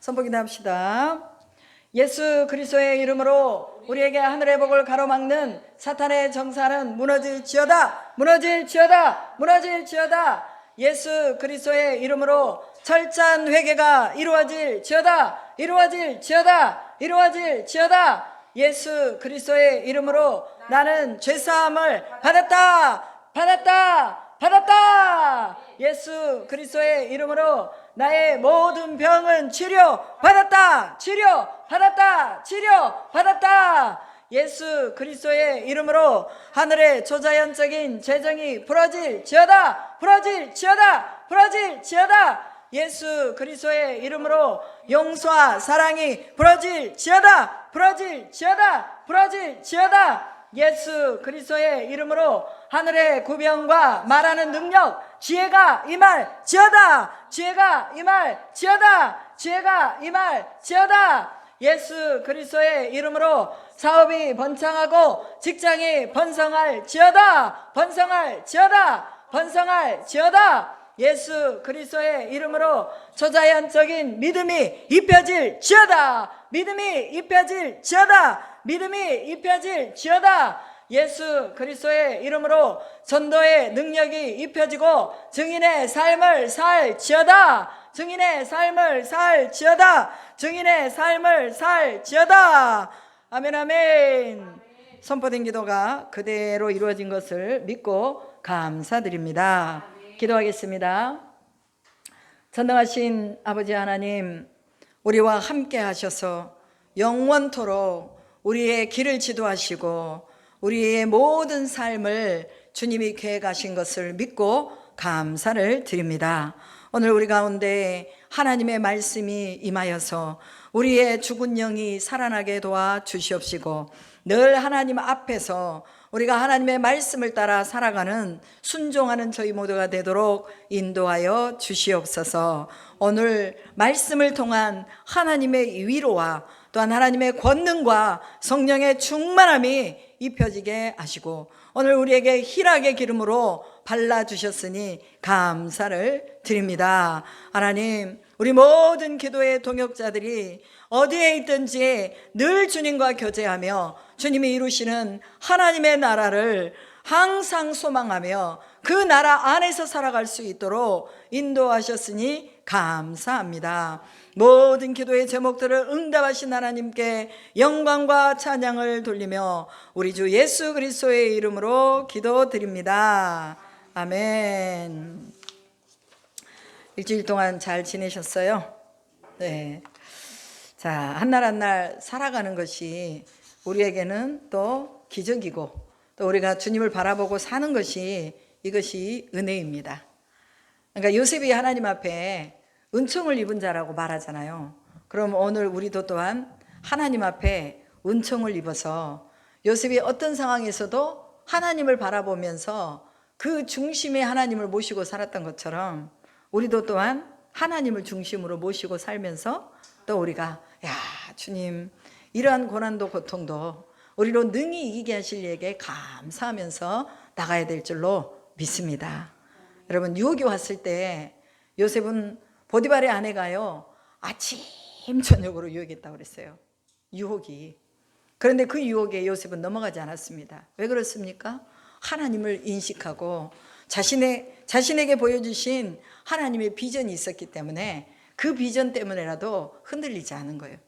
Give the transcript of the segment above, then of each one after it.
선포기도 합시다. 예수 그리스도의 이름으로 우리에게 하늘의 복을 가로막는 사탄의 정사는 무너질지어다, 무너질지어다, 무너질지어다. 예수 그리스도의 이름으로 철저한 회개가 이루어질지어다, 이루어질지어다, 이루어질지어다. 예수 그리스도의 이름으로 나는 죄사함을 받았다, 받았다, 받았다. 예수 그리스도의 이름으로 나의 모든 병은 치료 받았다, 치료 받았다, 치료 받았다. 예수 그리스도의 이름으로 하늘의 초자연적인 재정이 부러질지어다, 부러질지어다, 부러질지어다. 예수 그리스도의 이름으로 용서와 사랑이 부러질지어다, 부러질지어다, 부러질지어다. 예수 그리스도의 이름으로 하늘의 구변과 말하는 능력, 지혜가 임할지어다, 지혜가 임할지어다, 지혜가 임할지어다. 예수 그리스도의 이름으로 사업이 번창하고 직장이 번성할지어다, 번성할지어다, 번성할지어다. 예수 그리스도의 이름으로 초자연적인 믿음이 입혀질지어다, 믿음이 입혀질지어다, 믿음이 입혀질지어다. 예수 그리스도의 이름으로 전도의 능력이 입혀지고 증인의 삶을 살지어다, 증인의 삶을 살지어다, 증인의 삶을 살지어다. 아멘, 아멘. 선포된 기도가 그대로 이루어진 것을 믿고 감사드립니다. 기도하겠습니다. 전능하신 아버지 하나님, 우리와 함께 하셔서 영원토록 우리의 길을 지도하시고 우리의 모든 삶을 주님이 계획하신 것을 믿고 감사를 드립니다. 오늘 우리 가운데 하나님의 말씀이 임하여서 우리의 죽은 영이 살아나게 도와주시옵시고 늘 하나님 앞에서 우리가 하나님의 말씀을 따라 살아가는 순종하는 저희 모두가 되도록 인도하여 주시옵소서. 오늘 말씀을 통한 하나님의 위로와 또한 하나님의 권능과 성령의 충만함이 입혀지게 하시고 오늘 우리에게 희락의 기름으로 발라주셨으니 감사를 드립니다. 하나님, 우리 모든 기도의 동역자들이 어디에 있든지 늘 주님과 교제하며 주님이 이루시는 하나님의 나라를 항상 소망하며 그 나라 안에서 살아갈 수 있도록 인도하셨으니 감사합니다. 모든 기도의 제목들을 응답하신 하나님께 영광과 찬양을 돌리며 우리 주 예수 그리스도의 이름으로 기도드립니다. 아멘. 일주일 동안 잘 지내셨어요? 네. 자, 한날 한날 살아가는 것이 우리에게는 또 기적이고 또 우리가 주님을 바라보고 사는 것이 이것이 은혜입니다. 그러니까 요셉이 하나님 앞에 은총을 입은 자라고 말하잖아요. 그럼 오늘 우리도 또한 하나님 앞에 은총을 입어서 요셉이 어떤 상황에서도 하나님을 바라보면서 그 중심에 하나님을 모시고 살았던 것처럼 우리도 또한 하나님을 중심으로 모시고 살면서 또 우리가 야 주님 이러한 고난도 고통도 우리로 능히 이기게 하실 이에게 감사하면서 나가야 될 줄로 믿습니다. 여러분 유혹이 왔을 때 요셉은 보디발의 아내가요 아침 저녁으로 유혹했다고 그랬어요. 유혹이. 그런데 그 유혹에 요셉은 넘어가지 않았습니다. 왜 그렇습니까? 하나님을 인식하고 자신에게 보여주신 하나님의 비전이 있었기 때문에 그 비전 때문에라도 흔들리지 않은 거예요.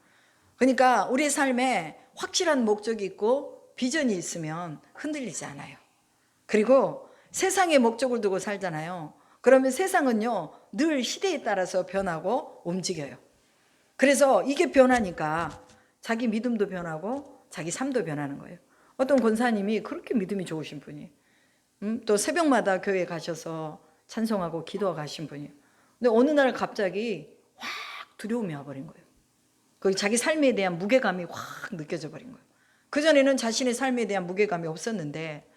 그러니까 우리 삶에 확실한 목적이 있고 비전이 있으면 흔들리지 않아요. 그리고 세상에 목적을 두고 살잖아요. 그러면 세상은요 늘 시대에 따라서 변하고 움직여요. 그래서 이게 변하니까 자기 믿음도 변하고 자기 삶도 변하는 거예요. 어떤 권사님이 그렇게 믿음이 좋으신 분이에요. 또 새벽마다 교회에 가셔서 찬송하고 기도하고 가신 분이에요. 근데 어느 날 갑자기 확 두려움이 와버린 거예요. 그 자기 삶에 대한 무게감이 확 느껴져 버린 거예요. 그전에는 자신의 삶에 대한 무게감이 없었는데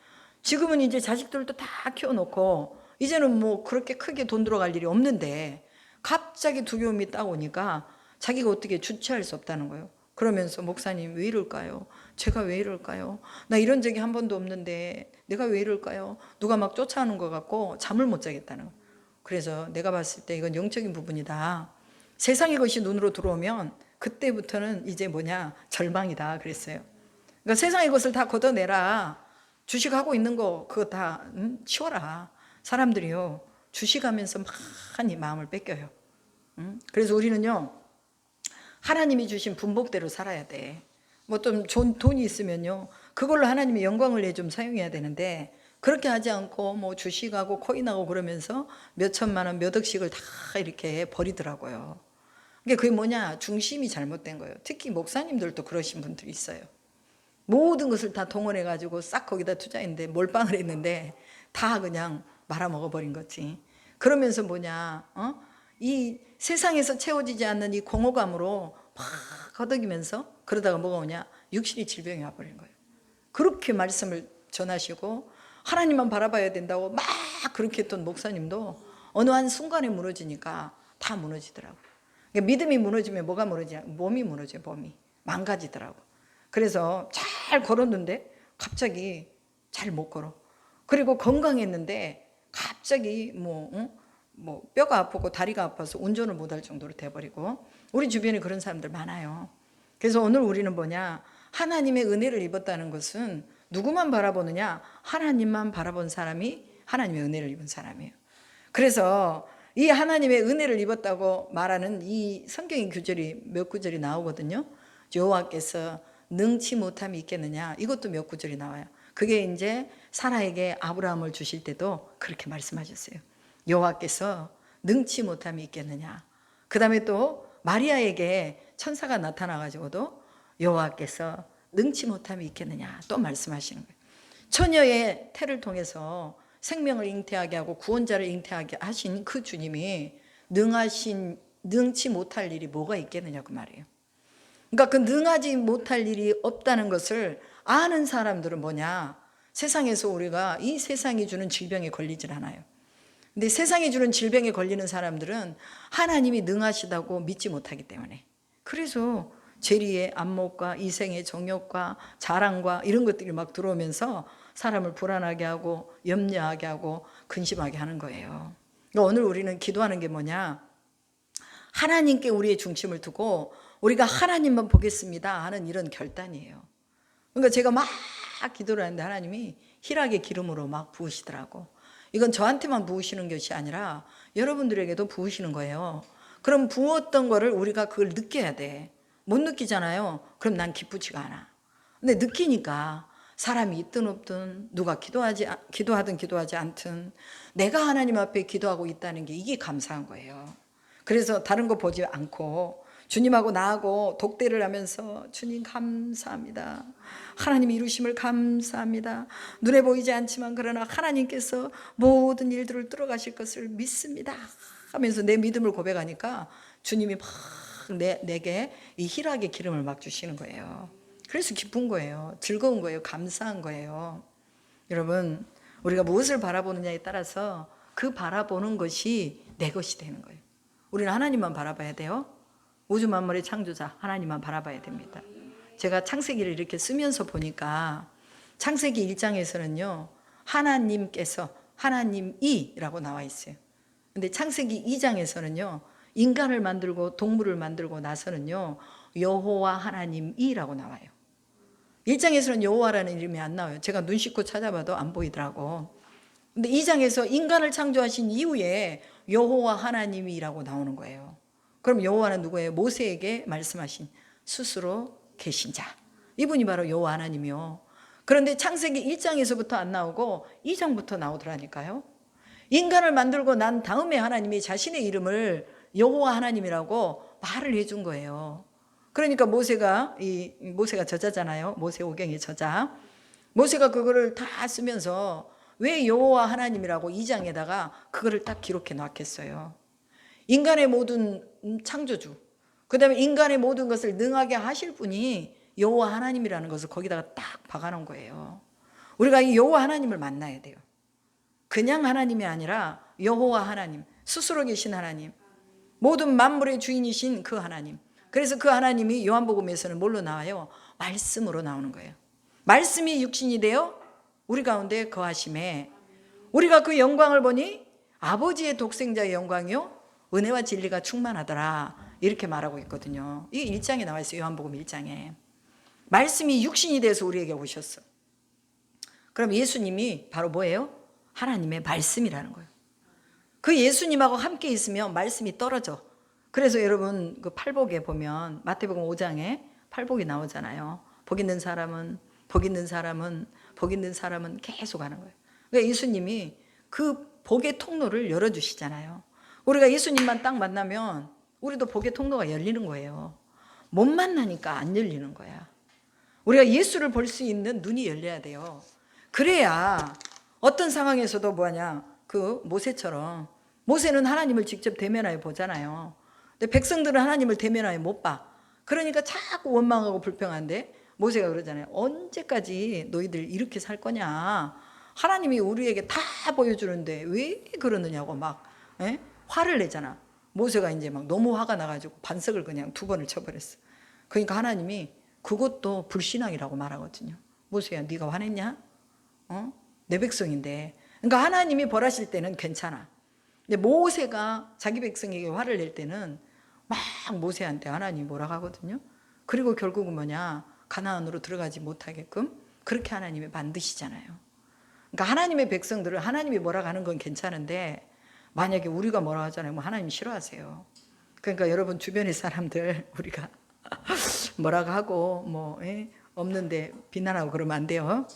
지금은 이제 자식들도 다 키워놓고 이제는 뭐 그렇게 크게 돈 들어갈 일이 없는데 갑자기 두려움이 딱 오니까 자기가 어떻게 주체할 수 없다는 거예요. 그러면서 목사님 왜 이럴까요? 제가 왜 이럴까요? 나 이런 적이 한 번도 없는데 내가 왜 이럴까요? 누가 막 쫓아오는 것 같고 잠을 못 자겠다는 거예요. 그래서 내가 봤을 때 이건 영적인 부분이다. 세상의 것이 눈으로 들어오면 그때부터는 이제 뭐냐, 절망이다 그랬어요. 그러니까 세상의 것을 다 걷어내라. 주식하고 있는 거 그거 다 치워라. 사람들이요, 주식하면서 많이 마음을 뺏겨요. 그래서 우리는요, 하나님이 주신 분복대로 살아야 돼. 뭐 좀 좋은 돈이 있으면요, 그걸로 하나님의 영광을 내 좀 사용해야 되는데, 그렇게 하지 않고 뭐 주식하고 코인하고 그러면서 몇 천만 원, 몇 억씩을 다 이렇게 버리더라고요. 그게 뭐냐, 중심이 잘못된 거예요. 특히 목사님들도 그러신 분들이 있어요. 모든 것을 다 동원해 가지고 싹 거기다 투자했는데, 몰빵을 했는데 다 그냥 말아먹어버린 거지. 그러면서 뭐냐, 이 세상에서 채워지지 않는 이 공허감으로 막 허덕이면서, 그러다가 뭐가 오냐, 육신의 질병이 와버린 거예요. 그렇게 말씀을 전하시고 하나님만 바라봐야 된다고 막 그렇게 했던 목사님도 어느 한 순간에 무너지니까 다 무너지더라고요. 그러니까 믿음이 무너지면 뭐가 무너지냐, 몸이 무너져요. 몸이 망가지더라고. 그래서 잘 걸었는데 갑자기 잘 못 걸어. 그리고 건강했는데 갑자기 뭐 뼈가 아프고 다리가 아파서 운전을 못할 정도로 돼버리고, 우리 주변에 그런 사람들 많아요. 그래서 오늘 우리는 뭐냐, 하나님의 은혜를 입었다는 것은 누구만 바라보느냐, 하나님만 바라본 사람이 하나님의 은혜를 입은 사람이에요. 그래서 이 하나님의 은혜를 입었다고 말하는 이 성경의 구절이 몇 구절이 나오거든요. 여호와께서 능치 못함이 있겠느냐, 이것도 몇 구절이 나와요. 그게 이제 사라에게 아브라함을 주실 때도 그렇게 말씀하셨어요. 여호와께서 능치 못함이 있겠느냐. 그 다음에 또 마리아에게 천사가 나타나가지고도 여호와께서 능치 못함이 있겠느냐 또 말씀하시는 거예요. 처녀의 태를 통해서 생명을 잉태하게 하고 구원자를 잉태하게 하신 그 주님이 능치 못할 일이 뭐가 있겠느냐 그 말이에요. 그러니까 그 능하지 못할 일이 없다는 것을 아는 사람들은 뭐냐, 세상에서 우리가 이 세상이 주는 질병에 걸리질 않아요. 근데 세상이 주는 질병에 걸리는 사람들은 하나님이 능하시다고 믿지 못하기 때문에, 그래서 죄리의 안목과 이생의 정욕과 자랑과 이런 것들이 막 들어오면서 사람을 불안하게 하고 염려하게 하고 근심하게 하는 거예요. 그러니까 오늘 우리는 기도하는 게 뭐냐, 하나님께 우리의 중심을 두고 우리가 하나님만 보겠습니다 하는 이런 결단이에요. 그러니까 제가 막 기도를 하는데 하나님이 희락의 기름으로 막 부으시더라고. 이건 저한테만 부으시는 것이 아니라 여러분들에게도 부으시는 거예요. 그럼 부었던 거를 우리가 그걸 느껴야 돼. 못 느끼잖아요. 그럼 난 기쁘지가 않아. 근데 느끼니까 사람이 있든 없든, 누가 기도하든 기도하지 않든 내가 하나님 앞에 기도하고 있다는 게 이게 감사한 거예요. 그래서 다른 거 보지 않고 주님하고 나하고 독대를 하면서, 주님 감사합니다. 하나님 이루심을 감사합니다. 눈에 보이지 않지만 그러나 하나님께서 모든 일들을 뚫어가실 것을 믿습니다 하면서 내 믿음을 고백하니까 주님이 막 내게 이 희락의 기름을 막 주시는 거예요. 그래서 기쁜 거예요. 즐거운 거예요. 감사한 거예요. 여러분, 우리가 무엇을 바라보느냐에 따라서 그 바라보는 것이 내 것이 되는 거예요. 우리는 하나님만 바라봐야 돼요. 우주 만물의 창조자 하나님만 바라봐야 됩니다. 제가 창세기를 이렇게 쓰면서 보니까 창세기 1장에서는요 하나님께서, 하나님이라고 나와 있어요. 근데 창세기 2장에서는요 인간을 만들고 동물을 만들고 나서는요 여호와 하나님이라고 나와요. 1장에서는 여호와라는 이름이 안 나와요. 제가 눈 씻고 찾아봐도 안 보이더라고. 근데 2장에서 인간을 창조하신 이후에 여호와 하나님이라고 나오는 거예요. 그럼 여호와는 누구예요? 모세에게 말씀하신 스스로 계신 자, 이분이 바로 여호와 하나님이요. 그런데 창세기 1장에서부터 안 나오고 2장부터 나오더라니까요. 인간을 만들고 난 다음에 하나님이 자신의 이름을 여호와 하나님이라고 말을 해준 거예요. 그러니까 모세가 저자잖아요. 모세오경의 저자. 모세가 그거를 다 쓰면서 왜 여호와 하나님이라고 2장에다가 그거를 딱 기록해 놨겠어요. 인간의 모든 창조주, 그 다음에 인간의 모든 것을 능하게 하실 분이 여호와 하나님이라는 것을 거기다가 딱 박아놓은 거예요. 우리가 이 여호와 하나님을 만나야 돼요. 그냥 하나님이 아니라 여호와 하나님, 스스로 계신 하나님, 모든 만물의 주인이신 그 하나님. 그래서 그 하나님이 요한복음에서는 뭘로 나와요? 말씀으로 나오는 거예요. 말씀이 육신이 되어 우리 가운데 거하심에 우리가 그 영광을 보니 아버지의 독생자의 영광이요 은혜와 진리가 충만하더라. 이렇게 말하고 있거든요. 이게 1장에 나와 있어요. 요한복음 1장에. 말씀이 육신이 돼서 우리에게 오셨어. 그럼 예수님이 바로 뭐예요? 하나님의 말씀이라는 거예요. 그 예수님하고 함께 있으면 말씀이 떨어져. 그래서 여러분 그 팔복에 보면 마태복음 5장에 팔복이 나오잖아요. 복 있는 사람은 복 있는 사람은 복 있는 사람은 계속 하는 거예요. 그러니까 예수님이 그 복의 통로를 열어주시잖아요. 우리가 예수님만 딱 만나면 우리도 복의 통로가 열리는 거예요. 못 만나니까 안 열리는 거야. 우리가 예수를 볼 수 있는 눈이 열려야 돼요. 그래야 어떤 상황에서도 뭐냐, 그 모세처럼, 모세는 하나님을 직접 대면하여 보잖아요. 근데 백성들은 하나님을 대면하여 못 봐. 그러니까 자꾸 원망하고 불평한데 모세가 그러잖아요. 언제까지 너희들 이렇게 살 거냐. 하나님이 우리에게 다 보여주는데 왜 그러느냐고 막 화를 내잖아. 모세가 이제 막 너무 화가 나가지고 반석을 그냥 2번을 쳐버렸어. 그러니까 하나님이 그것도 불신앙이라고 말하거든요. 모세야, 네가 화냈냐? 내 백성인데. 그러니까 하나님이 벌하실 때는 괜찮아. 근데 모세가 자기 백성에게 화를 낼 때는 막 모세한테 하나님이 뭐라고 하거든요. 그리고 결국은 뭐냐, 가나안으로 들어가지 못하게끔 그렇게 하나님이 만드시잖아요. 그러니까 하나님의 백성들을 하나님이 뭐라고 하는 건 괜찮은데 만약에 우리가 뭐라고 하잖아요. 뭐 하나님 싫어하세요. 그러니까 여러분 주변의 사람들 우리가 뭐라고 하고 뭐 없는데 비난하고 그러면 안 돼요.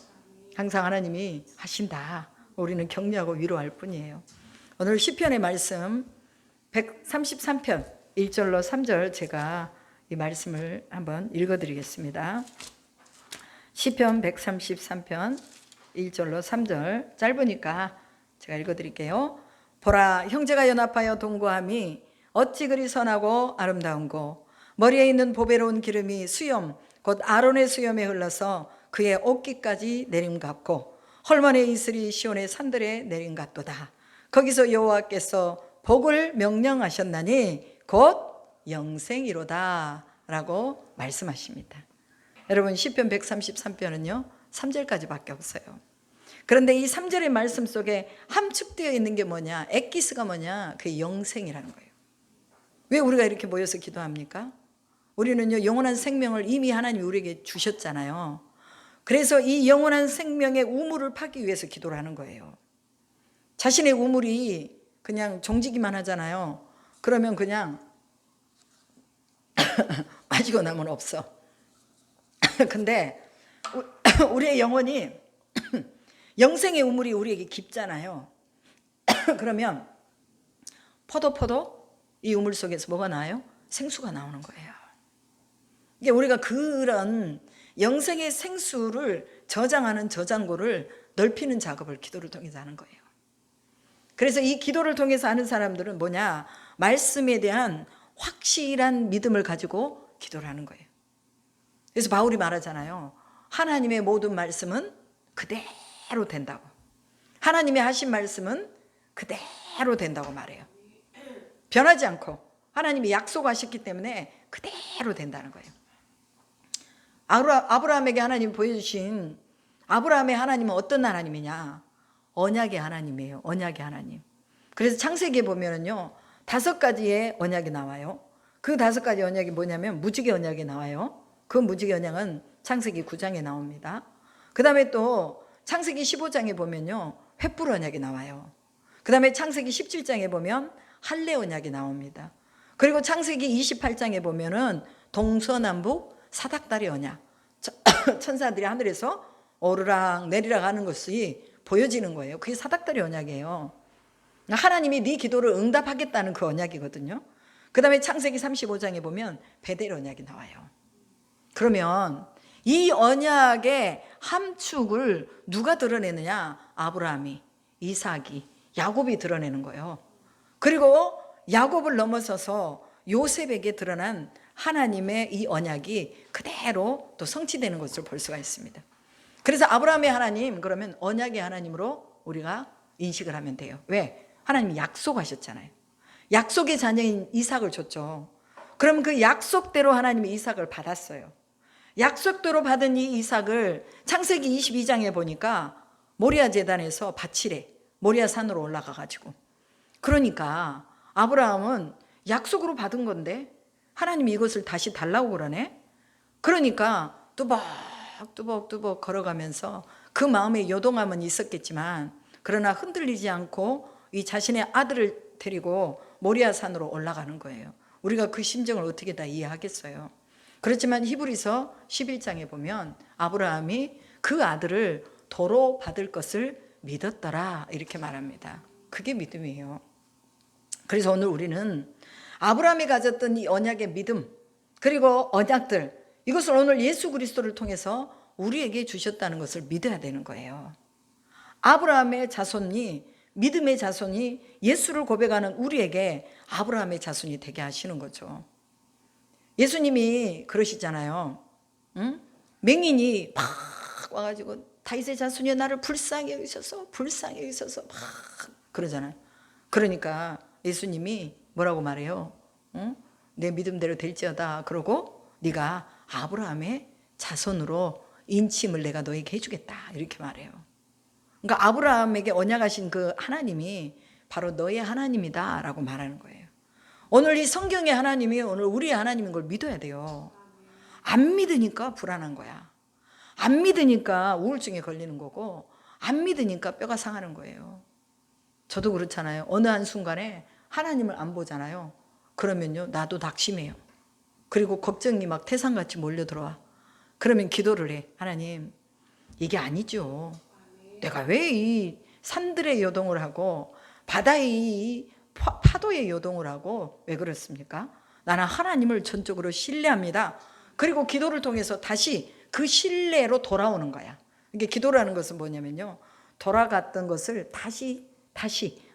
항상 하나님이 하신다. 우리는 격려하고 위로할 뿐이에요. 오늘 시편의 말씀 133편 1절로 3절 제가 이 말씀을 한번 읽어드리겠습니다. 시편 133편 1절로 3절 짧으니까 제가 읽어드릴게요. 보라, 형제가 연합하여 동거함이 어찌 그리 선하고 아름다운고, 머리에 있는 보배로운 기름이 수염 곧 아론의 수염에 흘러서 그의 옷깃까지 내림 같고, 헐몬의 이슬이 시온의 산들에 내림 같도다. 거기서 여호와께서 복을 명령하셨나니 곧 영생이로다 라고 말씀하십니다. 여러분 시편 133편은요 3절까지밖에 없어요. 그런데 이 3절의 말씀 속에 함축되어 있는 게 뭐냐, 엑기스가 뭐냐, 그게 영생이라는 거예요. 왜 우리가 이렇게 모여서 기도합니까? 우리는요 영원한 생명을 이미 하나님이 우리에게 주셨잖아요. 그래서 이 영원한 생명의 우물을 파기 위해서 기도를 하는 거예요. 자신의 우물이 그냥 종지기만 하잖아요. 그러면 그냥 마시고 나면 없어. 근데 우리의 영혼이 영생의 우물이 우리에게 깊잖아요. 그러면 포도 이 우물 속에서 뭐가 나와요? 생수가 나오는 거예요. 이게 우리가 그런 영생의 생수를 저장하는 저장고를 넓히는 작업을 기도를 통해서 하는 거예요. 그래서 이 기도를 통해서 하는 사람들은 뭐냐, 말씀에 대한 확실한 믿음을 가지고 기도를 하는 거예요. 그래서 바울이 말하잖아요. 하나님의 모든 말씀은 그대로 된다고. 하나님의 하신 말씀은 그대로 된다고 말해요. 변하지 않고 하나님이 약속하셨기 때문에 그대로 된다는 거예요. 아브라함에게 하나님 보여주신 아브라함의 하나님은 어떤 하나님이냐? 언약의 하나님이에요. 언약의 하나님. 그래서 창세기에 보면은요 5가지의 언약이 나와요. 그 5가지 언약이 뭐냐면 무지개 언약이 나와요. 그 무지개 언약은 창세기 9장에 나옵니다. 그 다음에 또 창세기 15장에 보면요 횃불 언약이 나와요. 그 다음에 창세기 17장에 보면 할례 언약이 나옵니다. 그리고 창세기 28장에 보면은 동서남북 사닥다리 언약, 천사들이 하늘에서 오르락 내리락 하는 것이 보여지는 거예요. 그게 사닥다리 언약이에요. 하나님이 네 기도를 응답하겠다는 그 언약이거든요. 그 다음에 창세기 35장에 보면 베델 언약이 나와요. 그러면 이 언약의 함축을 누가 드러내느냐? 아브라함이, 이삭이, 야곱이 드러내는 거예요. 그리고 야곱을 넘어서서 요셉에게 드러난 하나님의 이 언약이 그대로 또 성취되는 것을 볼 수가 있습니다. 그래서 아브라함의 하나님, 그러면 언약의 하나님으로 우리가 인식을 하면 돼요. 왜? 하나님이 약속하셨잖아요. 약속의 자녀인 이삭을 줬죠. 그럼 그 약속대로 하나님이 이삭을 받았어요. 약속대로 받은 이 이삭을 창세기 22장에 보니까 모리아 제단에서 바치래, 모리아 산으로 올라가 가지고. 그러니까 아브라함은 약속으로 받은 건데 하나님이 이것을 다시 달라고 그러네. 그러니까 뚜벅뚜벅 걸어가면서 그 마음에 요동함은 있었겠지만 그러나 흔들리지 않고 이 자신의 아들을 데리고 모리아산으로 올라가는 거예요. 우리가 그 심정을 어떻게 다 이해하겠어요. 그렇지만 히브리서 11장에 보면 아브라함이 그 아들을 도로 받을 것을 믿었더라 이렇게 말합니다. 그게 믿음이에요. 그래서 오늘 우리는 아브라함이 가졌던 이 언약의 믿음 그리고 언약들 이것을 오늘 예수 그리스도를 통해서 우리에게 주셨다는 것을 믿어야 되는 거예요. 아브라함의 자손이 믿음의 자손이 예수를 고백하는 우리에게 아브라함의 자손이 되게 하시는 거죠. 예수님이 그러시잖아요. 응? 맹인이 막 와가지고 다윗의 자손이 나를 불쌍히 여기셔서 막 그러잖아요. 그러니까 예수님이 뭐라고 말해요? 응? 내 믿음대로 될지어다. 그러고 네가 아브라함의 자손으로 인침을 내가 너에게 해주겠다 이렇게 말해요. 그러니까 아브라함에게 언약하신 그 하나님이 바로 너의 하나님이다 라고 말하는 거예요. 오늘 이 성경의 하나님이 오늘 우리의 하나님인 걸 믿어야 돼요. 안 믿으니까 불안한 거야. 안 믿으니까 우울증에 걸리는 거고 안 믿으니까 뼈가 상하는 거예요. 저도 그렇잖아요. 어느 한순간에 하나님을 안 보잖아요. 그러면요 나도 낙심해요. 그리고 걱정이 막 태산같이 몰려들어와. 그러면 기도를 해. 하나님 이게 아니죠. 내가 왜 이 산들의 요동을 하고 바다의 이 파도의 요동을 하고 왜 그렇습니까? 나는 하나님을 전적으로 신뢰합니다. 그리고 기도를 통해서 다시 그 신뢰로 돌아오는 거야. 이게 기도라는 것은 뭐냐면요. 돌아갔던 것을 다시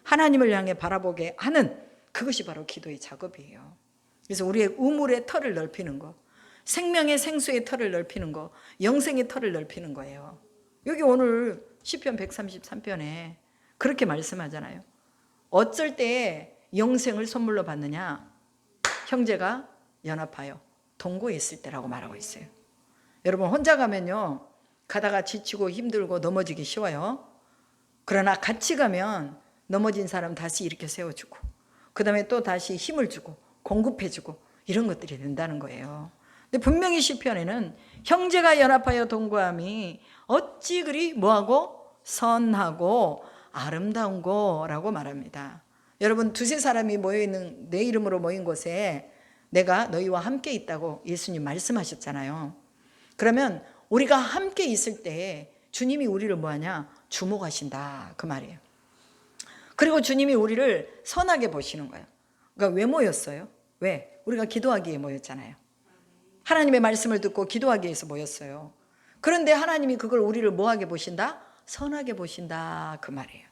하나님을 향해 바라보게 하는 그것이 바로 기도의 작업이에요. 그래서 우리의 우물의 털을 넓히는 거, 생명의 생수의 털을 넓히는 거, 영생의 털을 넓히는 거예요. 여기 오늘 시편 133편에 그렇게 말씀하잖아요. 어쩔 때 영생을 선물로 받느냐? 형제가 연합하여 동거에 있을 때라고 말하고 있어요. 여러분 혼자 가면요 가다가 지치고 힘들고 넘어지기 쉬워요. 그러나 같이 가면 넘어진 사람 다시 이렇게 세워주고 그 다음에 또 다시 힘을 주고 공급해주고 이런 것들이 된다는 거예요. 근데 분명히 시편에는 형제가 연합하여 동거함이 어찌 그리 뭐하고 선하고 아름다운 거라고 말합니다. 여러분 두세 사람이 모여있는 내 이름으로 모인 곳에 내가 너희와 함께 있다고 예수님 말씀하셨잖아요. 그러면 우리가 함께 있을 때 주님이 우리를 뭐하냐? 주목하신다 그 말이에요. 그리고 주님이 우리를 선하게 보시는 거예요. 그러니까 왜 모였어요? 왜? 우리가 기도하기에 모였잖아요. 하나님의 말씀을 듣고 기도하기 위해서 모였어요. 그런데 하나님이 그걸 우리를 뭐하게 보신다? 선하게 보신다 그 말이에요.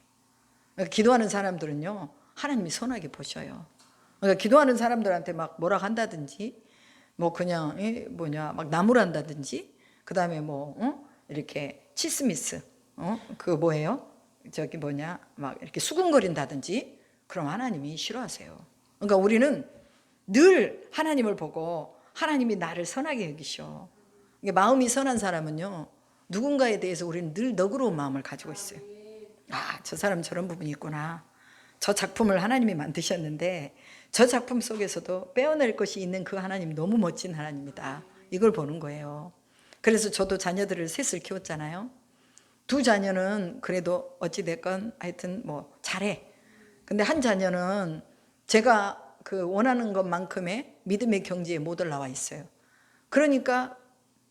그러니까 기도하는 사람들은요 하나님이 선하게 보셔요. 그러니까 기도하는 사람들한테 막 뭐라 한다든지 뭐 그냥 막 나무란다든지 그 다음에 뭐 이렇게 치스미스 그 뭐예요? 저기 막 이렇게 수군거린다든지 그럼 하나님이 싫어하세요. 그러니까 우리는 늘 하나님을 보고 하나님이 나를 선하게 여기셔. 마음이 선한 사람은요 누군가에 대해서 우리는 늘 너그러운 마음을 가지고 있어요. 저 사람 저런 부분이 있구나. 저 작품을 하나님이 만드셨는데 저 작품 속에서도 빼어낼 것이 있는 그 하나님 너무 멋진 하나님이다. 이걸 보는 거예요. 그래서 저도 자녀들을 셋을 키웠잖아요. 두 자녀는 그래도 어찌됐건 하여튼 뭐 잘해. 근데 한 자녀는 제가 그 원하는 것만큼의 믿음의 경지에 못 올라와 있어요. 그러니까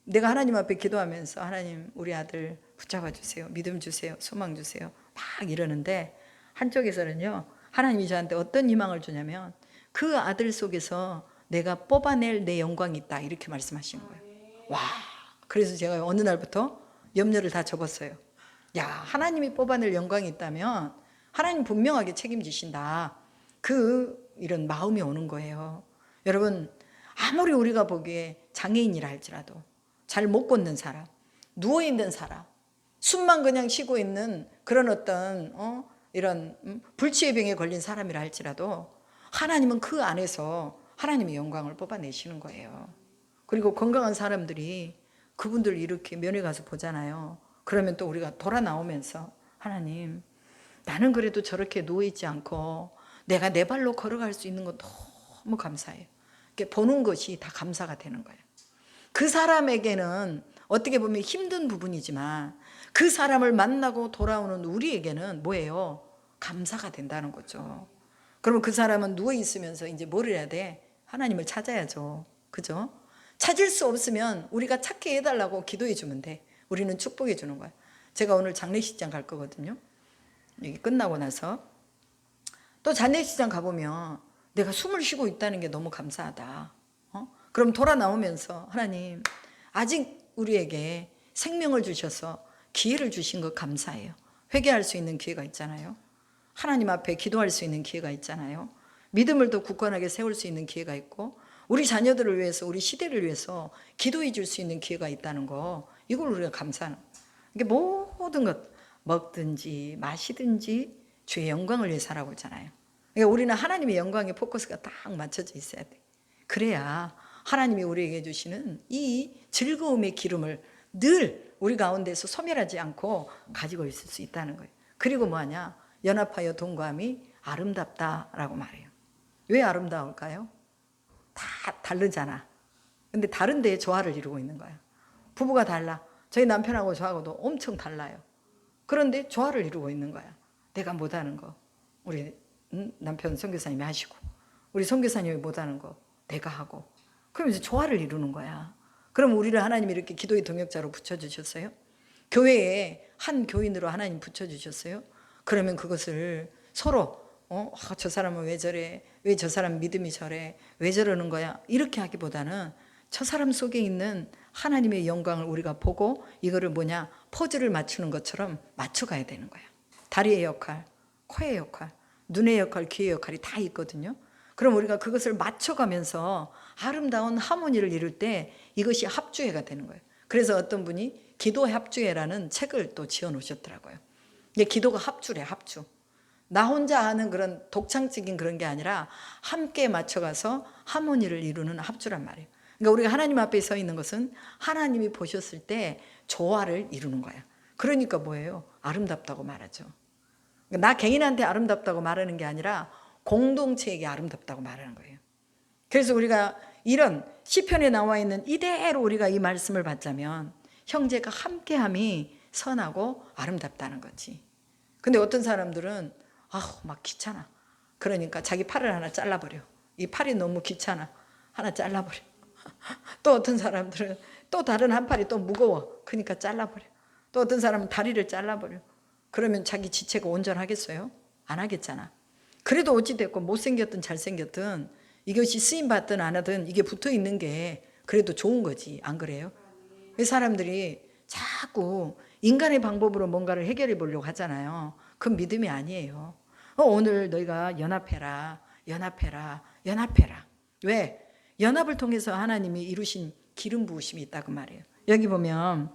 내가 하나님 앞에 기도하면서 하나님 우리 아들 붙잡아 주세요. 믿음 주세요. 소망 주세요. 막 이러는데 한쪽에서는요 하나님이 저한테 어떤 희망을 주냐면 그 아들 속에서 내가 뽑아낼 내 영광이 있다 이렇게 말씀하시는 거예요. 와, 그래서 제가 어느 날부터 염려를 다 접었어요. 야, 하나님이 뽑아낼 영광이 있다면 하나님 분명하게 책임지신다. 이런 마음이 오는 거예요. 여러분 아무리 우리가 보기에 장애인이라 할지라도 잘 못 걷는 사람, 누워있는 사람, 숨만 그냥 쉬고 있는 그런 어떤 이런 불치의 병에 걸린 사람이라 할지라도 하나님은 그 안에서 하나님의 영광을 뽑아내시는 거예요. 그리고 건강한 사람들이 그분들 이렇게 면회 가서 보잖아요. 그러면 또 우리가 돌아 나오면서 하나님 나는 그래도 저렇게 누워있지 않고 내가 내 발로 걸어갈 수 있는 거 너무 감사해요. 이렇게 보는 것이 다 감사가 되는 거예요. 그 사람에게는 어떻게 보면 힘든 부분이지만 그 사람을 만나고 돌아오는 우리에게는 뭐예요? 감사가 된다는 거죠. 그러면 그 사람은 누워 있으면서 이제 뭘 해야 돼? 하나님을 찾아야죠. 그죠? 찾을 수 없으면 우리가 찾게 해달라고 기도해 주면 돼. 우리는 축복해 주는 거야. 제가 오늘 장례식장 갈 거거든요. 여기 끝나고 나서 또 장례식장 가보면 내가 숨을 쉬고 있다는 게 너무 감사하다. 그럼 돌아 나오면서 하나님 아직 우리에게 생명을 주셔서 기회를 주신 것 감사해요. 회개할 수 있는 기회가 있잖아요. 하나님 앞에 기도할 수 있는 기회가 있잖아요. 믿음을 더 굳건하게 세울 수 있는 기회가 있고 우리 자녀들을 위해서 우리 시대를 위해서 기도해 줄 수 있는 기회가 있다는 거 이걸 우리가 감사하는 이게 모든 것 먹든지 마시든지 주의 영광을 위해 살아고 있잖아요. 그러니까 우리는 하나님의 영광에 포커스가 딱 맞춰져 있어야 돼. 그래야 하나님이 우리에게 주시는 이 즐거움의 기름을 늘 우리 가운데서 소멸하지 않고 가지고 있을 수 있다는 거예요. 그리고 뭐하냐? 연합하여 동거함이 아름답다라고 말해요. 왜 아름다울까요? 다 다르잖아. 근데 다른데 조화를 이루고 있는 거야. 부부가 달라. 저희 남편하고 저하고도 엄청 달라요. 그런데 조화를 이루고 있는 거야. 내가 못하는 거 우리 남편 선교사님이 하시고 우리 선교사님이 못하는 거 내가 하고 그럼 이제 조화를 이루는 거야. 그럼 우리를 하나님이 이렇게 기도의 동역자로 붙여주셨어요. 교회에 한 교인으로 하나님 붙여주셨어요. 그러면 그것을 서로 저 사람은 왜 저래? 왜 저 사람 믿음이 저래? 왜 저러는 거야? 이렇게 하기보다는 저 사람 속에 있는 하나님의 영광을 우리가 보고 이거를 뭐냐? 퍼즐을 맞추는 것처럼 맞춰가야 되는 거야. 다리의 역할, 코의 역할, 눈의 역할, 귀의 역할이 다 있거든요. 그럼 우리가 그것을 맞춰가면서 아름다운 하모니를 이룰 때 이것이 합주회가 되는 거예요. 그래서 어떤 분이 기도 합주회라는 책을 또 지어 놓으셨더라고요. 이게 기도가 합주래, 합주. 나 혼자 하는 그런 독창적인 그런 게 아니라 함께 맞춰가서 하모니를 이루는 합주란 말이에요. 그러니까 우리가 하나님 앞에 서 있는 것은 하나님이 보셨을 때 조화를 이루는 거야. 그러니까 뭐예요? 아름답다고 말하죠. 나 개인한테 아름답다고 말하는 게 아니라 공동체에게 아름답다고 말하는 거예요. 그래서 우리가 이런 시편에 나와 있는 이대로 우리가 이 말씀을 받자면 형제가 함께함이 선하고 아름답다는 거지. 근데 어떤 사람들은 막 귀찮아. 그러니까 자기 팔을 하나 잘라버려. 이 팔이 너무 귀찮아. 하나 잘라버려. 또 어떤 사람들은 또 다른 한 팔이 또 무거워. 그러니까 잘라버려. 또 어떤 사람은 다리를 잘라버려. 그러면 자기 지체가 온전하겠어요? 안 하겠잖아. 그래도 어찌됐건 못생겼든 잘생겼든 이것이 쓰임받든 안 하든 이게 붙어있는 게 그래도 좋은 거지. 안 그래요? 사람들이 자꾸 인간의 방법으로 뭔가를 해결해 보려고 하잖아요. 그건 믿음이 아니에요. 오늘 너희가 연합해라. 연합해라. 연합해라. 왜? 연합을 통해서 하나님이 이루신 기름 부으심이 있다고 말해요. 여기 보면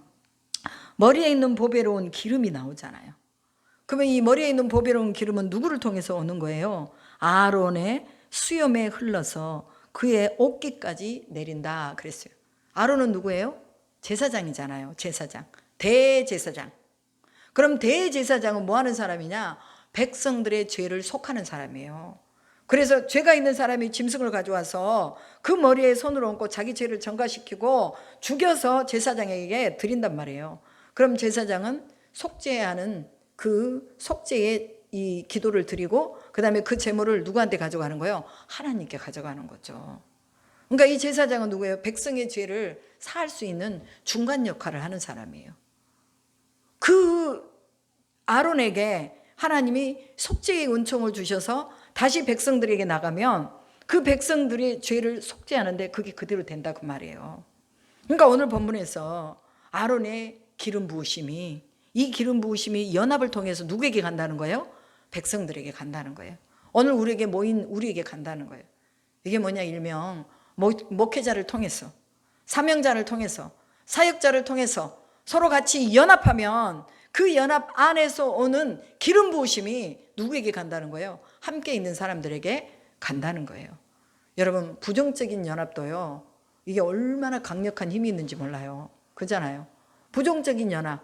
머리에 있는 보배로운 기름이 나오잖아요. 그러면 이 머리에 있는 보배로운 기름은 누구를 통해서 오는 거예요? 아론의 수염에 흘러서 그의 옷깃까지 내린다 그랬어요. 아론은 누구예요? 제사장이잖아요. 제사장. 대제사장. 그럼 대제사장은 뭐 하는 사람이냐? 백성들의 죄를 속하는 사람이에요. 그래서 죄가 있는 사람이 짐승을 가져와서 그 머리에 손을 얹고 자기 죄를 전가시키고 죽여서 제사장에게 드린단 말이에요. 그럼 제사장은 속죄하는 그 속죄의 이 기도를 드리고 그 다음에 그 제물을 누구한테 가져가는 거예요? 하나님께 가져가는 거죠. 그러니까 이 제사장은 누구예요? 백성의 죄를 사할 수 있는 중간 역할을 하는 사람이에요. 그 아론에게 하나님이 속죄의 은총을 주셔서 다시 백성들에게 나가면 그 백성들의 죄를 속죄하는데 그게 그대로 된다고 말이에요. 그러니까 오늘 본문에서 아론의 기름 부으심이 이 기름 부으심이 연합을 통해서 누구에게 간다는 거예요? 백성들에게 간다는 거예요. 오늘 우리에게 모인 우리에게 간다는 거예요. 이게 뭐냐 일명 목회자를 통해서 사명자를 통해서 사역자를 통해서 서로 같이 연합하면 그 연합 안에서 오는 기름 부으심이 누구에게 간다는 거예요? 함께 있는 사람들에게 간다는 거예요. 여러분 부정적인 연합도요. 이게 얼마나 강력한 힘이 있는지 몰라요. 그잖아요. 부정적인 연합.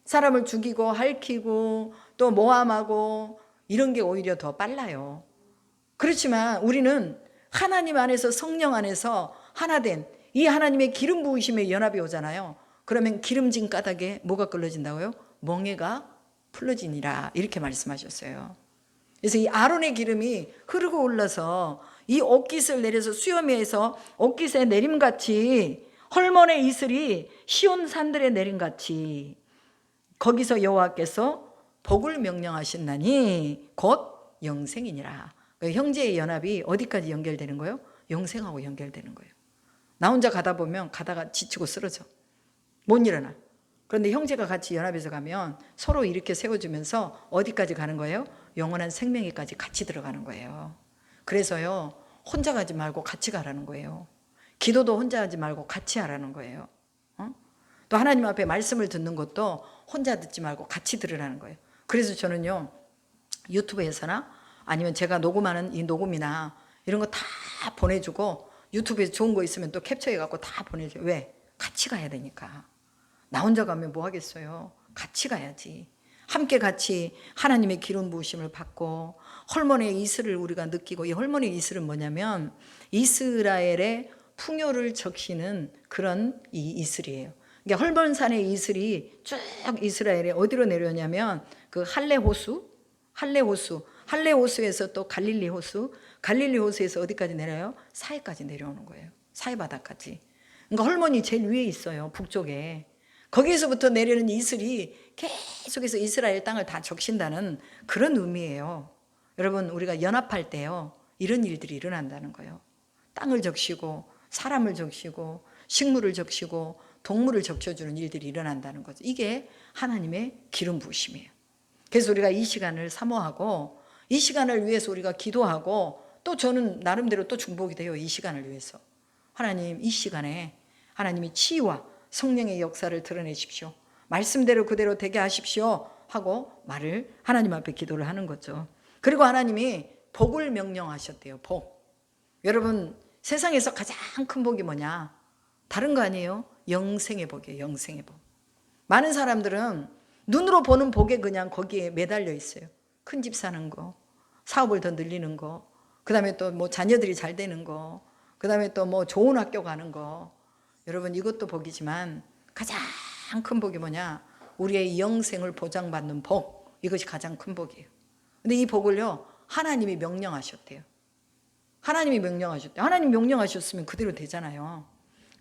사람을 죽이고 핥히고 또 모함하고 이런 게 오히려 더 빨라요. 그렇지만 우리는 하나님 안에서 성령 안에서 하나된 이 하나님의 기름 부으심의 연합이 오잖아요. 그러면 기름진 까닭에 뭐가 끌어진다고요? 멍에가 풀러지니라 이렇게 말씀하셨어요. 그래서 이 아론의 기름이 흐르고 올라서 이 옥깃을 내려서 수염에서 옥깃의 내림같이 헐몬의 이슬이 시온 산들의 내림같이 거기서 여호와께서 복을 명령하신다니 곧 영생이니라. 형제의 연합이 어디까지 연결되는 거예요? 영생하고 연결되는 거예요. 나 혼자 가다 보면 가다가 지치고 쓰러져. 못 일어나. 그런데 형제가 같이 연합해서 가면 서로 이렇게 세워주면서 어디까지 가는 거예요? 영원한 생명에까지 같이 들어가는 거예요. 그래서요, 혼자 가지 말고 같이 가라는 거예요. 기도도 혼자 하지 말고 같이 하라는 거예요. 또 하나님 앞에 말씀을 듣는 것도 혼자 듣지 말고 같이 들으라는 거예요. 그래서 저는요, 유튜브에서나 아니면 제가 녹음하는 이 녹음이나 이런 거 다 보내주고 유튜브에 좋은 거 있으면 또 캡처해갖고 다 보내줘요. 왜? 같이 가야 되니까. 나 혼자 가면 뭐 하겠어요? 같이 가야지. 함께 같이 하나님의 기름 부으심을 받고 헐몬의 이슬을 우리가 느끼고, 이 헐몬의 이슬은 뭐냐면 이스라엘의 풍요를 적시는 그런 이 이슬이에요. 그러니까 헐몬산의 이슬이 쭉 이스라엘에 어디로 내려오냐면 그 할레 호수에서 또 갈릴리 호수에서 어디까지 내려요? 사해까지 내려오는 거예요. 사해 바다까지. 그러니까 헐몬이 제일 위에 있어요. 북쪽에. 거기에서부터 내리는 이슬이 계속해서 이스라엘 땅을 다 적신다는 그런 의미예요. 여러분, 우리가 연합할 때요, 이런 일들이 일어난다는 거예요. 땅을 적시고 사람을 적시고 식물을 적시고 동물을 적셔주는 일들이 일어난다는 거죠. 이게 하나님의 기름 부으심이에요. 그래서 우리가 이 시간을 사모하고 이 시간을 위해서 우리가 기도하고, 또 저는 나름대로 또 중복이 돼요. 이 시간을 위해서. 하나님, 이 시간에 하나님이 치유와 성령의 역사를 드러내십시오. 말씀대로 그대로 되게 하십시오 하고 말을 하나님 앞에 기도를 하는 거죠. 그리고 하나님이 복을 명령하셨대요. 복. 여러분, 세상에서 가장 큰 복이 뭐냐? 다른 거 아니에요? 영생의 복이에요. 영생의 복. 많은 사람들은 눈으로 보는 복에 그냥 거기에 매달려 있어요. 큰 집 사는 거, 사업을 더 늘리는 거, 그 다음에 또 뭐 자녀들이 잘 되는 거, 그 다음에 또 뭐 좋은 학교 가는 거. 여러분, 이것도 복이지만 가장 큰 복이 뭐냐? 우리의 영생을 보장받는 복. 이것이 가장 큰 복이에요. 근데 이 복을요, 하나님이 명령하셨대요. 하나님이 명령하셨대요. 하나님이 명령하셨으면 그대로 되잖아요.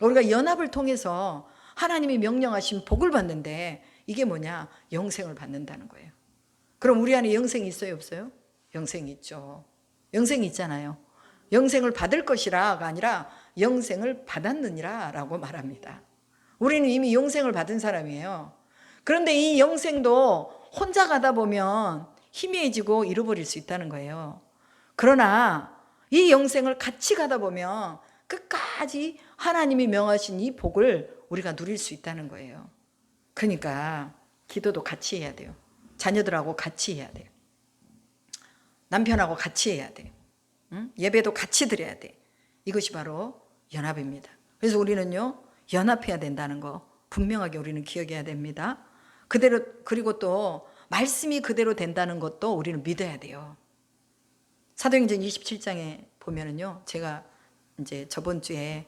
우리가 연합을 통해서 하나님이 명령하신 복을 받는데 이게 뭐냐? 영생을 받는다는 거예요. 그럼 우리 안에 영생이 있어요, 없어요? 영생이 있죠. 영생이 있잖아요. 영생을 받을 것이라가 아니라 영생을 받았느니라 라고 말합니다. 우리는 이미 영생을 받은 사람이에요. 그런데 이 영생도 혼자 가다 보면 희미해지고 잃어버릴 수 있다는 거예요. 그러나 이 영생을 같이 가다 보면 끝까지 하나님이 명하신 이 복을 우리가 누릴 수 있다는 거예요. 그러니까 기도도 같이 해야 돼요. 자녀들하고 같이 해야 돼요. 남편하고 같이 해야 돼요. 예배도 같이 드려야 돼. 이것이 바로 연합입니다. 그래서 우리는요, 연합해야 된다는 거 분명하게 우리는 기억해야 됩니다. 그리고 또 말씀이 그대로 된다는 것도 우리는 믿어야 돼요. 사도행전 27장에 보면은요, 제가 이제 저번 주에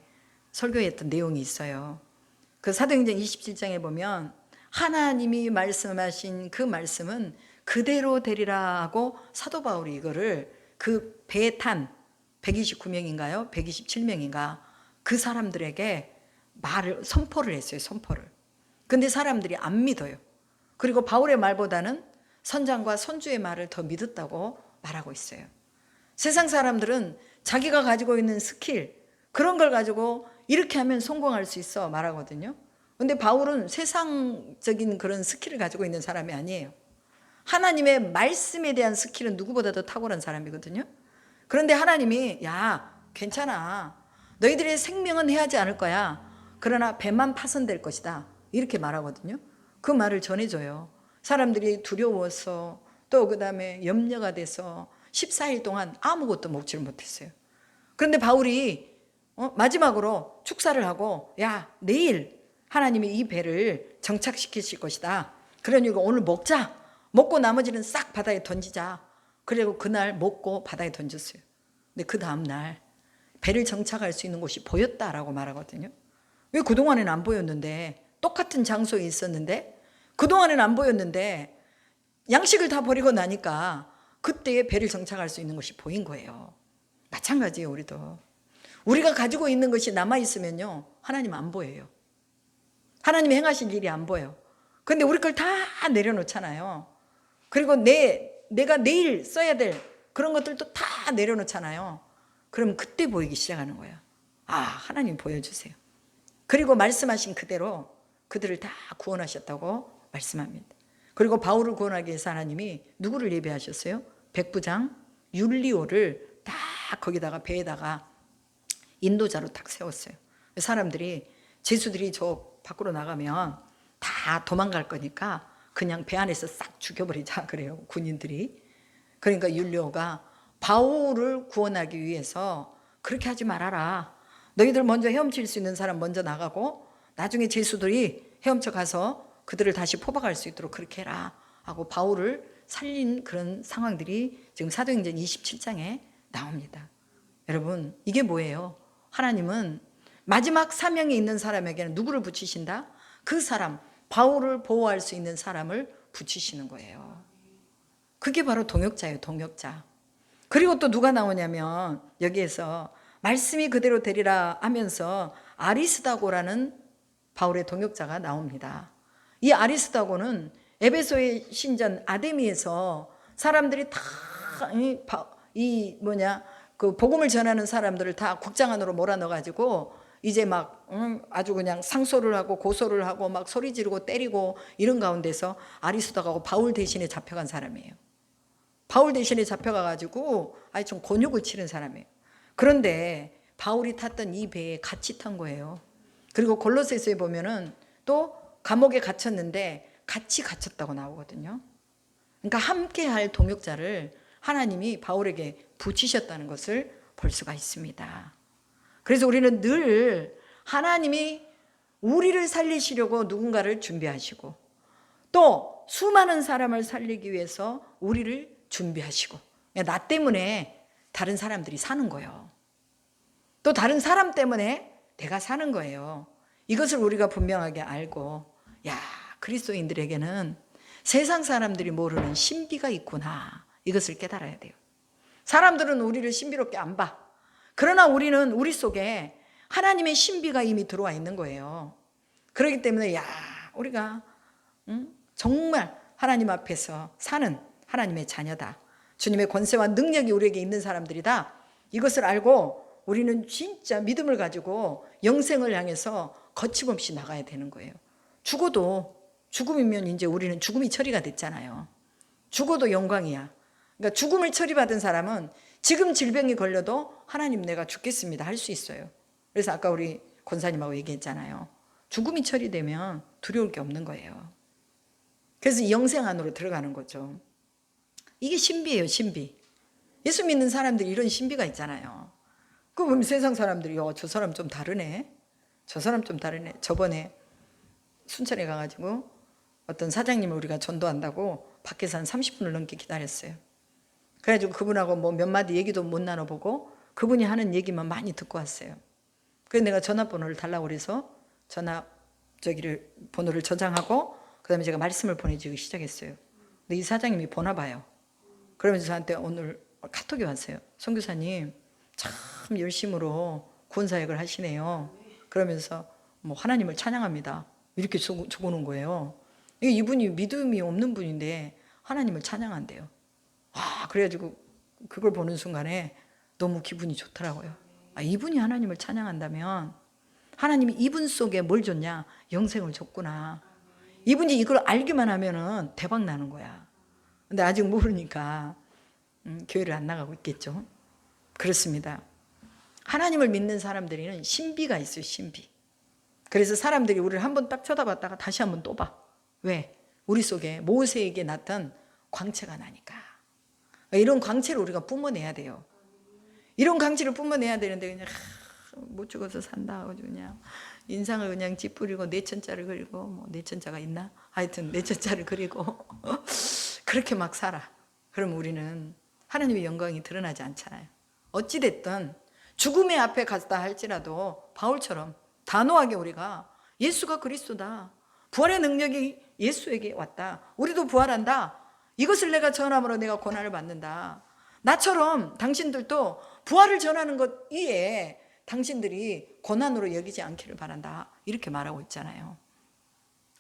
설교했던 내용이 있어요. 그 사도행전 27장에 보면 하나님이 말씀하신 그 말씀은 그대로 되리라 하고 사도 바울이 이거를 그 배에 탄 129명인가요? 127명인가? 그 사람들에게 선포를 했어요. 선포를. 근데 사람들이 안 믿어요. 그리고 바울의 말보다는 선장과 선주의 말을 더 믿었다고 말하고 있어요. 세상 사람들은 자기가 가지고 있는 스킬, 그런 걸 가지고 이렇게 하면 성공할 수 있어 말하거든요. 근데 바울은 세상적인 그런 스킬을 가지고 있는 사람이 아니에요. 하나님의 말씀에 대한 스킬은 누구보다 더 탁월한 사람이거든요. 그런데 하나님이, 야, 괜찮아. 너희들의 생명은 해하지 않을 거야. 그러나 배만 파손될 것이다. 이렇게 말하거든요. 그 말을 전해줘요. 사람들이 두려워서 또 그 다음에 염려가 돼서 14일 동안 아무것도 먹지를 못했어요. 그런데 바울이 마지막으로 축사를 하고, 야, 내일 하나님이 이 배를 정착시키실 것이다. 그러니까 오늘 먹자. 먹고 나머지는 싹 바다에 던지자. 그리고 그날 먹고 바다에 던졌어요. 근데 그 다음날 배를 정착할 수 있는 곳이 보였다라고 말하거든요. 왜 그동안에는 안 보였는데, 똑같은 장소에 있었는데, 그동안에는 안 보였는데 양식을 다 버리고 나니까 그때에 배를 정착할 수 있는 것이 보인 거예요. 마찬가지예요. 우리도 우리가 가지고 있는 것이 남아있으면요, 하나님 안 보여요. 하나님이 행하실 일이 안 보여. 근데 우리 걸 다 내려놓잖아요. 그리고 내가 내일 써야 될 그런 것들도 다 내려놓잖아요. 그럼 그때 보이기 시작하는 거예요. 아, 하나님 보여주세요. 그리고 말씀하신 그대로 그들을 다 구원하셨다고 말씀합니다. 그리고 바울을 구원하기 위해서 하나님이 누구를 예배하셨어요? 백부장 율리오를 다 거기다가 배에다가 인도자로 딱 세웠어요. 사람들이, 죄수들이 저 밖으로 나가면 다 도망갈 거니까 그냥 배 안에서 싹 죽여버리자 그래요, 군인들이. 그러니까 율리오가 바울을 구원하기 위해서 그렇게 하지 말아라. 너희들 먼저 헤엄칠 수 있는 사람 먼저 나가고 나중에 죄수들이 헤엄쳐 가서 그들을 다시 포박할 수 있도록 그렇게 해라 하고 바울을 살린 그런 상황들이 지금 사도행전 27장에 나옵니다. 여러분, 이게 뭐예요? 하나님은 마지막 사명에 있는 사람에게는 누구를 붙이신다? 그 사람, 바울을 보호할 수 있는 사람을 붙이시는 거예요. 그게 바로 동역자예요, 동역자. 그리고 또 누가 나오냐면 여기에서 말씀이 그대로 되리라 하면서 아리스다고라는 바울의 동역자가 나옵니다. 이 아리스다고는 에베소의 신전 아데미에서 사람들이 다 그 복음을 전하는 사람들을 다 국장 안으로 몰아넣어가지고 이제 막 아주 그냥 상소를 하고 고소를 하고 막 소리 지르고 때리고 이런 가운데서 아리스다고하고 바울 대신에 잡혀간 사람이에요. 바울 대신에 잡혀가가지고 아주 좀 곤욕을 치른 사람이에요. 그런데 바울이 탔던 이 배에 같이 탄 거예요. 그리고 골로새서에 보면은 또 감옥에 갇혔는데 같이 갇혔다고 나오거든요. 그러니까 함께할 동역자를 하나님이 바울에게 붙이셨다는 것을 볼 수가 있습니다. 그래서 우리는 늘 하나님이 우리를 살리시려고 누군가를 준비하시고 또 수많은 사람을 살리기 위해서 우리를 준비하시고, 나 때문에 다른 사람들이 사는 거예요. 또 다른 사람 때문에 내가 사는 거예요. 이것을 우리가 분명하게 알고, 야, 그리스도인들에게는 세상 사람들이 모르는 신비가 있구나, 이것을 깨달아야 돼요. 사람들은 우리를 신비롭게 안 봐. 그러나 우리는 우리 속에 하나님의 신비가 이미 들어와 있는 거예요. 그렇기 때문에 우리가 정말 하나님 앞에서 사는 하나님의 자녀다, 주님의 권세와 능력이 우리에게 있는 사람들이다, 이것을 알고 우리는 진짜 믿음을 가지고 영생을 향해서 거침없이 나가야 되는 거예요. 죽어도, 죽음이면 이제 우리는 죽음이 처리가 됐잖아요. 죽어도 영광이야. 그러니까 죽음을 처리받은 사람은 지금 질병이 걸려도 하나님 내가 죽겠습니다 할 수 있어요. 그래서 아까 우리 권사님하고 얘기했잖아요. 죽음이 처리되면 두려울 게 없는 거예요. 그래서 이 영생 안으로 들어가는 거죠. 이게 신비예요, 신비. 예수 믿는 사람들이 이런 신비가 있잖아요. 그 보면 세상 사람들이 저 사람 좀 다르네, 저 사람 좀 다르네. 저번에 순천에 가가지고 어떤 사장님을 우리가 전도한다고 밖에서 한 30분을 넘게 기다렸어요. 그래가지고 그분하고 뭐 몇 마디 얘기도 못 나눠보고 그분이 하는 얘기만 많이 듣고 왔어요. 그래서 내가 전화번호를 달라고 그래서 번호를 저장하고 그 다음에 제가 말씀을 보내주기 시작했어요. 근데 이 사장님이 보나 봐요. 그러면서 저한테 오늘 카톡이 왔어요. 선교사님 참 열심으로 구원사역을 하시네요. 그러면서 뭐 하나님을 찬양합니다, 이렇게 적어놓은 거예요. 이분이 믿음이 없는 분인데 하나님을 찬양한대요. 그래가지고 그걸 보는 순간에 너무 기분이 좋더라고요. 이분이 하나님을 찬양한다면 하나님이 이분 속에 뭘 줬냐? 영생을 줬구나. 이분이 이걸 알기만 하면은 대박 나는 거야. 근데 아직 모르니까 교회를 안 나가고 있겠죠. 그렇습니다. 하나님을 믿는 사람들에는 신비가 있어요, 신비. 그래서 사람들이 우리를 한번 딱 쳐다봤다가 다시 한번 또 봐. 왜? 우리 속에 모세에게 났던 광채가 나니까. 이런 광채를 우리가 뿜어내야 돼요. 이런 광채를 뿜어내야 되는데 그냥 못 죽어서 산다 하고 그냥 인상을 그냥 찌푸리고 내천자를 그리고, 뭐 내천자가 있나? 하여튼 내천자를 그리고 그렇게 막 살아. 그럼 우리는 하나님의 영광이 드러나지 않잖아요. 어찌됐든 죽음의 앞에 갔다 할지라도 바울처럼 단호하게 우리가 예수가 그리스도다, 부활의 능력이 예수에게 왔다, 우리도 부활한다, 이것을 내가 전함으로 내가 고난을 받는다, 나처럼 당신들도 부활을 전하는 것 이에 당신들이 고난으로 여기지 않기를 바란다, 이렇게 말하고 있잖아요.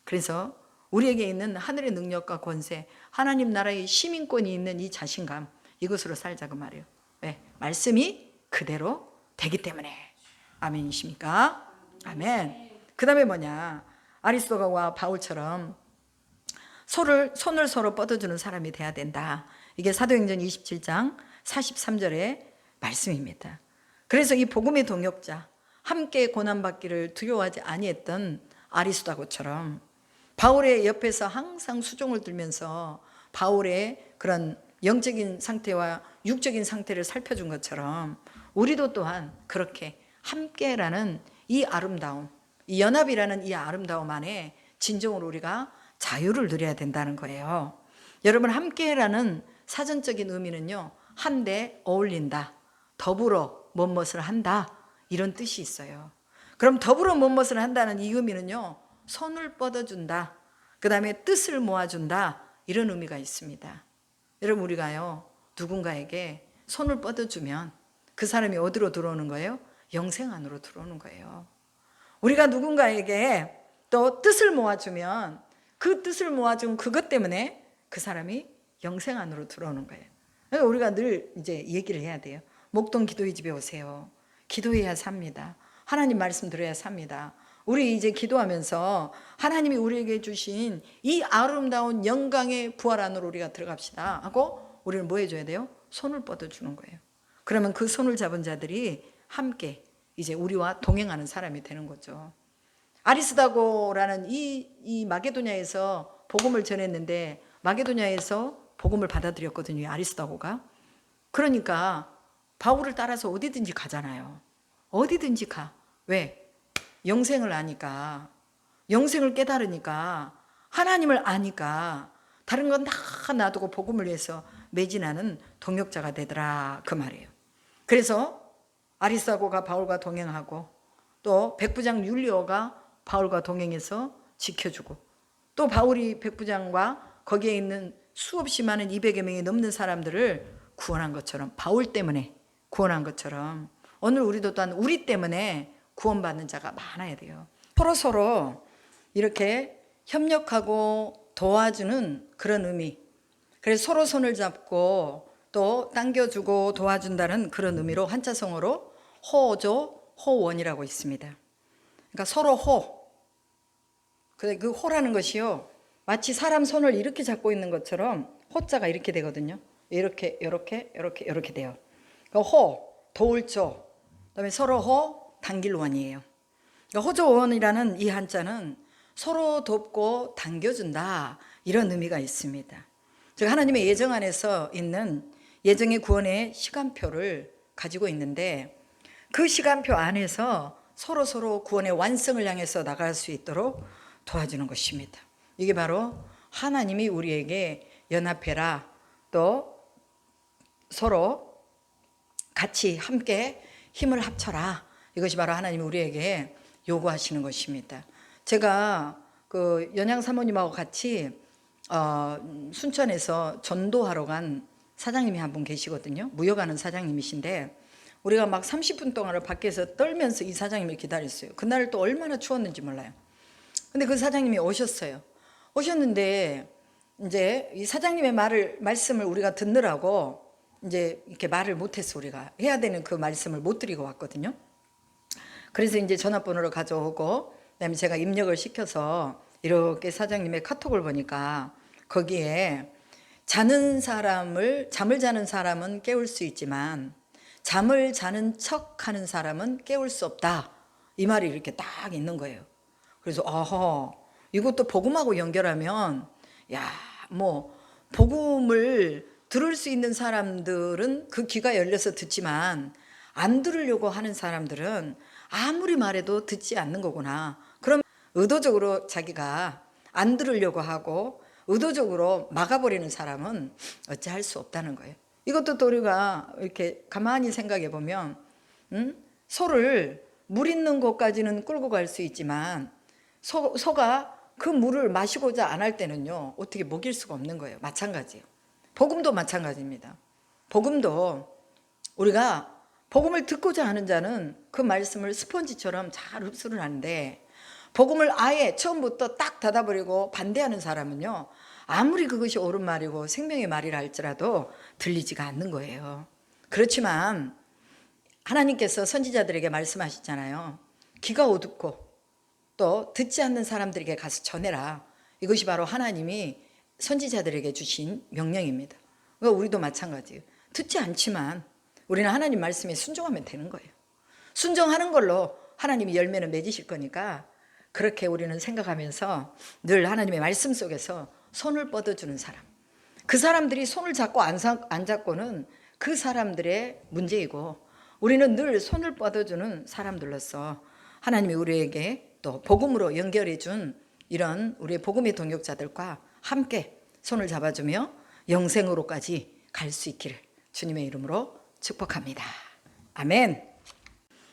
그래서 우리에게 있는 하늘의 능력과 권세, 하나님 나라의 시민권이 있는 이 자신감, 이것으로 살자고 말이에요. 왜? 말씀이 그대로 되기 때문에. 아멘이십니까? 아멘. 그 다음에 뭐냐, 아리스도가와 바울처럼 손을 서로 뻗어주는 사람이 돼야 된다. 이게 사도행전 27장 43절의 말씀입니다. 그래서 이 복음의 동역자, 함께 고난받기를 두려워하지 아니했던 아리스도가처럼 바울의 옆에서 항상 수종을 들면서 바울의 그런 영적인 상태와 육적인 상태를 살펴준 것처럼 우리도 또한 그렇게 함께라는 이 아름다움, 이 연합이라는 이 아름다움 안에 진정으로 우리가 자유를 누려야 된다는 거예요. 여러분, 함께라는 사전적인 의미는요, 한데 어울린다, 더불어 무엇을 한다, 이런 뜻이 있어요. 그럼 더불어 무엇을 한다는 이 의미는요, 손을 뻗어준다, 그 다음에 뜻을 모아준다, 이런 의미가 있습니다. 여러분, 우리가요 누군가에게 손을 뻗어주면 그 사람이 어디로 들어오는 거예요? 영생 안으로 들어오는 거예요. 우리가 누군가에게 또 뜻을 모아주면 그 뜻을 모아준 그것 때문에 그 사람이 영생 안으로 들어오는 거예요. 그러니까 우리가 늘 이제 얘기를 해야 돼요. 목동 기도의 집에 오세요. 기도해야 삽니다. 하나님 말씀 들어야 삽니다. 우리 이제 기도하면서 하나님이 우리에게 주신 이 아름다운 영광의 부활 안으로 우리가 들어갑시다 하고 우리는 뭐 해줘야 돼요? 손을 뻗어주는 거예요. 그러면 그 손을 잡은 자들이 함께 이제 우리와 동행하는 사람이 되는 거죠. 아리스다고라는 이 마게도냐에서 복음을 전했는데 마게도냐에서 복음을 받아들였거든요, 아리스다고가. 그러니까 바울을 따라서 어디든지 가잖아요. 어디든지 가. 왜? 영생을 아니까, 영생을 깨달으니까, 하나님을 아니까 다른 건 다 놔두고 복음을 위해서 매진하는 동역자가 되더라, 그 말이에요. 그래서 아리스다고가 바울과 동행하고 또 백부장 율리오가 바울과 동행해서 지켜주고 또 바울이 백부장과 거기에 있는 수없이 많은 200여 명이 넘는 사람들을 구원한 것처럼, 바울 때문에 구원한 것처럼 오늘 우리도 또한 우리 때문에 구원받는 자가 많아야 돼요. 서로 이렇게 협력하고 도와주는 그런 의미, 그래서 서로 손을 잡고 또 당겨주고 도와준다는 그런 의미로 한자성어로 호조, 호원이라고 있습니다. 그러니까 서로 그 호라는 것이요, 마치 사람 손을 이렇게 잡고 있는 것처럼 호자가 이렇게 되거든요. 이렇게 돼요. 그러니까 호, 도울조, 그다음에 서로 호, 당길원이에요. 그러니까 호조원이라는 이 한자는 서로 돕고 당겨준다, 이런 의미가 있습니다. 즉 하나님의 예정 안에서 있는 예정의 구원의 시간표를 가지고 있는데 그 시간표 안에서 서로 구원의 완성을 향해서 나갈 수 있도록 도와주는 것입니다. 이게 바로 하나님이 우리에게 연합해라, 또 서로 같이 함께 힘을 합쳐라, 이것이 바로 하나님이 우리에게 요구하시는 것입니다. 제가 그 연양 사모님하고 같이 순천에서 전도하러 간 사장님이 한 분 계시거든요. 무역하는 사장님이신데 우리가 막 30분 동안을 밖에서 떨면서 이 사장님을 기다렸어요. 그날 또 얼마나 추웠는지 몰라요. 근데 그 사장님이 오셨어요. 오셨는데 이제 이 사장님의 말씀을 우리가 듣느라고 이제 이렇게 말을 못했어. 우리가 해야 되는 그 말씀을 못 드리고 왔거든요. 그래서 이제 전화번호를 가져오고 그다음에 제가 입력을 시켜서 이렇게 사장님의 카톡을 보니까 거기에 잠을 자는 사람은 깨울 수 있지만 잠을 자는 척하는 사람은 깨울 수 없다, 이 말이 이렇게 딱 있는 거예요. 그래서 이것도 복음하고 연결하면 뭐 복음을 들을 수 있는 사람들은 그 귀가 열려서 듣지만 안 들으려고 하는 사람들은 아무리 말해도 듣지 않는 거구나. 그럼 의도적으로 자기가 안 들으려고 하고 의도적으로 막아버리는 사람은 어찌할 수 없다는 거예요. 이것도 또 우리가 이렇게 가만히 생각해 보면 소를 물 있는 곳까지는 끌고 갈 수 있지만 소가 그 물을 마시고자 안 할 때는요 어떻게 먹일 수가 없는 거예요. 마찬가지예요. 복음도 마찬가지입니다. 복음도 우리가 복음을 듣고자 하는 자는 그 말씀을 스펀지처럼 잘 흡수를 하는데, 복음을 아예 처음부터 딱 닫아버리고 반대하는 사람은요 아무리 그것이 옳은 말이고 생명의 말이라 할지라도 들리지가 않는 거예요. 그렇지만 하나님께서 선지자들에게 말씀하셨잖아요. 귀가 어둡고 또 듣지 않는 사람들에게 가서 전해라. 이것이 바로 하나님이 선지자들에게 주신 명령입니다. 우리도 마찬가지예요. 듣지 않지만 우리는 하나님 말씀에 순종하면 되는 거예요. 순종하는 걸로 하나님이 열매는 맺으실 거니까 그렇게 우리는 생각하면서 늘 하나님의 말씀 속에서 손을 뻗어주는 사람, 그 사람들이 손을 잡고 안 잡고는 그 사람들의 문제이고, 우리는 늘 손을 뻗어주는 사람들로서 하나님이 우리에게 또 복음으로 연결해 준 이런 우리의 복음의 동역자들과 함께 손을 잡아주며 영생으로까지 갈 수 있기를 주님의 이름으로 축복합니다. 아멘.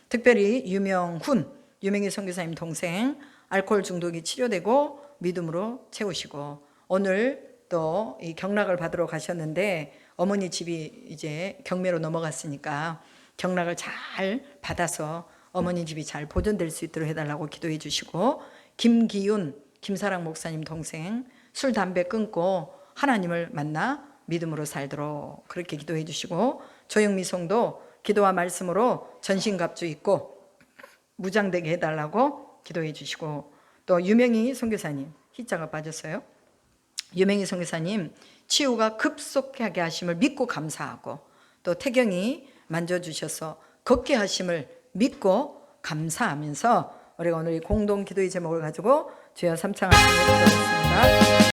특별히 유명희 선교사님 동생 알코올 중독이 치료되고 믿음으로 채우시고, 오늘 또 이 경락을 받으러 가셨는데 어머니 집이 이제 경매로 넘어갔으니까 경락을 잘 받아서 어머니 집이 잘 보존될 수 있도록 해달라고 기도해 주시고, 김기윤 김사랑 목사님 동생 술 담배 끊고 하나님을 만나 믿음으로 살도록 그렇게 기도해 주시고, 조영미 성도 기도와 말씀으로 전신갑주 입고 무장되게 해달라고 기도해 주시고, 또 유명희 선교사님 희자가 빠졌어요. 유명희 선교사님 치유가 급속하게 하심을 믿고 감사하고, 또 태경이 만져주셔서 걷게 하심을 믿고 감사하면서 우리가 오늘 이 공동 기도의 제목을 가지고 주여 삼창하시는 기도했습니다.